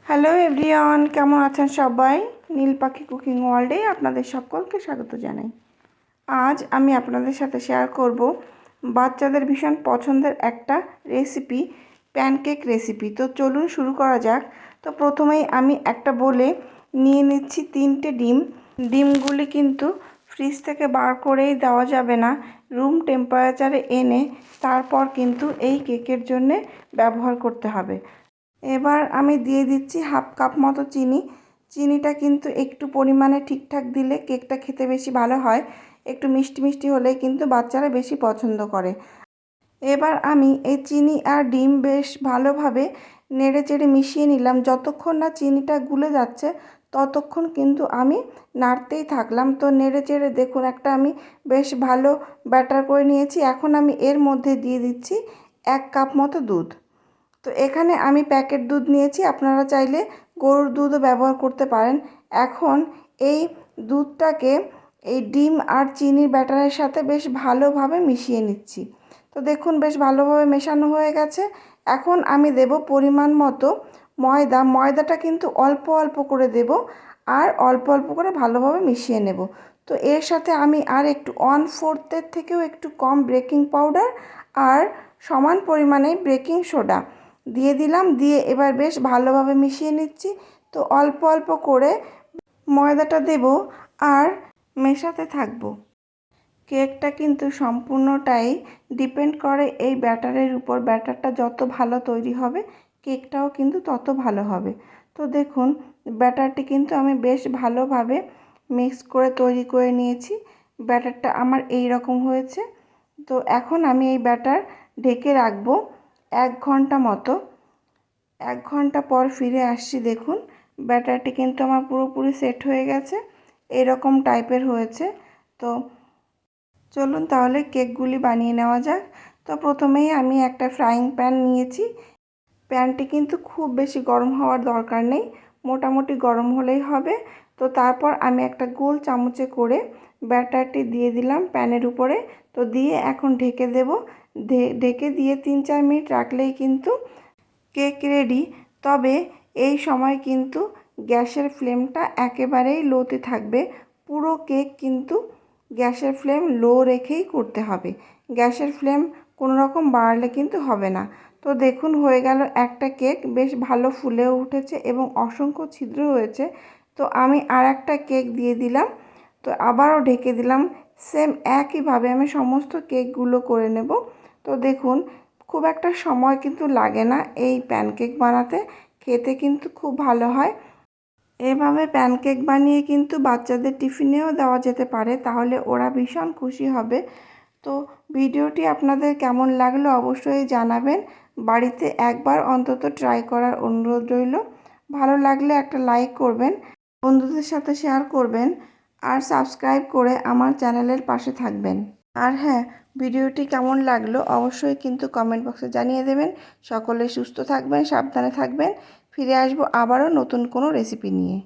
Hello everyone, কেমন আছেন সবাই? নীল পাখি কুকিং ওয়ার্ল্ডে আপনাদের সকলকে স্বাগত জানাই। আজ আমি আপনাদের সাথে শেয়ার করব বাচ্চাদের ভীষণ পছন্দের একটা রেসিপি, প্যানকেক রেসিপি। তো চলুন শুরু করা যাক। তো প্রথমেই আমি একটা বলে নিয়ে নিচ্ছি 3টে ডিম। ডিমগুলি কিন্তু ফ্রিজ থেকে বার করেই দেওয়া যাবে না, রুম টেম্পারেচারে এনে তারপর কিন্তু এই কেকের জন্যে ব্যবহার করতে হবে। এবার আমি দিয়ে দিচ্ছি হাফ কাপ মতো চিনি। চিনিটা কিন্তু একটু পরিমাণে ঠিকঠাক দিলে কেকটা খেতে বেশি ভালো হয়। একটু মিষ্টি মিষ্টি হলে কিন্তু বাচ্চারা বেশি পছন্দ করে। এবার আমি এই চিনি আর ডিম বেশ ভালোভাবে নেড়ে চেড়ে মিশিয়ে নিলাম। যতক্ষণ না চিনিটা গুলে যাচ্ছে ততক্ষণ কিন্তু আমি নাড়তেই থাকলাম। তো নেড়ে চেড়ে দেখুন একটা আমি বেশ ভালো ব্যাটার করে নিয়েছি। এখন আমি এর মধ্যে দিয়ে দিচ্ছি 1 কাপ মতো দুধ। তো এখানে আমি প্যাকেট দুধ নিয়েছি, আপনারা চাইলে গরুর দুধও ব্যবহার করতে পারেন। এখন এই দুধটাকে এই ডিম আর চিনির ব্যাটারের সাথে বেশ ভালোভাবে মিশিয়ে নিচ্ছি। তো দেখুন বেশ ভালোভাবে মেশানো হয়ে গেছে। এখন আমি দেব পরিমাণ মতো ময়দা। ময়দাটা কিন্তু অল্প অল্প করে দেব আর অল্প অল্প করে ভালোভাবে মিশিয়ে নেব। তো এর সাথে আমি আর একটু 1/4 থেকেও একটু কম বেকিং পাউডার আর সমান পরিমাণে বেকিং সোডা দিয়ে দিলাম। দিয়ে এবার বেশ ভালোভাবে মিশিয়ে নিচ্ছি। তো অল্প অল্প করে ময়দাটা দেব আর মেশাতে থাকবো। কেকটা কিন্তু সম্পূর্ণটাই ডিপেন্ড করে এই ব্যাটারের উপর। ব্যাটারটা যত ভালো তৈরি হবে কেকটাও কিন্তু তত ভালো হবে। তো দেখুন ব্যাটারটি কিন্তু আমি বেশ ভালোভাবে মিক্স করে তৈরি করে নিয়েছি। ব্যাটারটা আমার এই রকম হয়েছে। তো এখন আমি এই ব্যাটার ঢেকে রাখবো 1 ঘন্টা মতো। 1 ঘন্টা পর ফিরে আসছি। দেখুন ব্যাটারটি কিন্তু আমার পুরোপুরি সেট হয়ে গেছে, এরকম টাইপের হয়েছে। তো চলুন তাহলে কেকগুলি বানিয়ে নেওয়া যাক। তো প্রথমেই আমি একটা ফ্রাইং প্যান নিয়েছি। প্যানটি কিন্তু খুব বেশি গরম হওয়ার দরকার নেই, মোটামুটি গরম হলেই হবে। তো তারপর আমি একটা গোল চামচে করে ব্যাটারটি দিয়ে দিলাম প্যানের উপরে। তো দিয়ে এখন ঢেকে দেব। ঢেকে দিয়ে 3-4 মিনিট রাখলেই কিন্তু কেক রেডি। তবে এই সময় কিন্তু গ্যাসের ফ্লেমটা একেবারেই লোতে থাকবে। পুরো কেক কিন্তু গ্যাসের ফ্লেম লো রেখেই করতে হবে। গ্যাসের ফ্লেম কোনো রকম বাড়ালে কিন্তু হবে না। তো দেখুন হয়ে গেল একটা কেক, বেশ ভালো ফুলেও উঠেছে এবং অসংখ্য ছিদ্র হয়েছে। তো আমি আর একটা কেক দিয়ে দিলাম। তো আবারও ঢেকে দিলাম। সেম একইভাবে আমি সমস্ত কেকগুলো করে নেব। তো দেখুন খুব একটা সময় কিন্তু লাগে না এই প্যানকেক বানাতে, খেতে কিন্তু খুব ভালো হয়। এভাবে প্যানকেক বানিয়ে কিন্তু বাচ্চাদের টিফিনেও দেওয়া যেতে পারে, তাহলে ওরা ভীষণ খুশি হবে। তো ভিডিওটি আপনাদের কেমন লাগলো অবশ্যই জানাবেন। বাড়িতে একবার অন্তত ট্রাই করার অনুরোধ রইল। ভালো লাগলে একটা লাইক করবেন, বন্ধুদের সাথে শেয়ার করবেন আর সাবস্ক্রাইব করে আমার চ্যানেলের পাশে থাকবেন। আর হ্যাঁ, ভিডিওটি কেমন লাগলো অবশ্যই কিন্তু কমেন্ট বক্সে জানিয়ে দেবেন। সকলে সুস্থ থাকবেন, সাবধানে থাকবেন। ফিরে আসবো আবারও নতুন কোনো রেসিপি নিয়ে।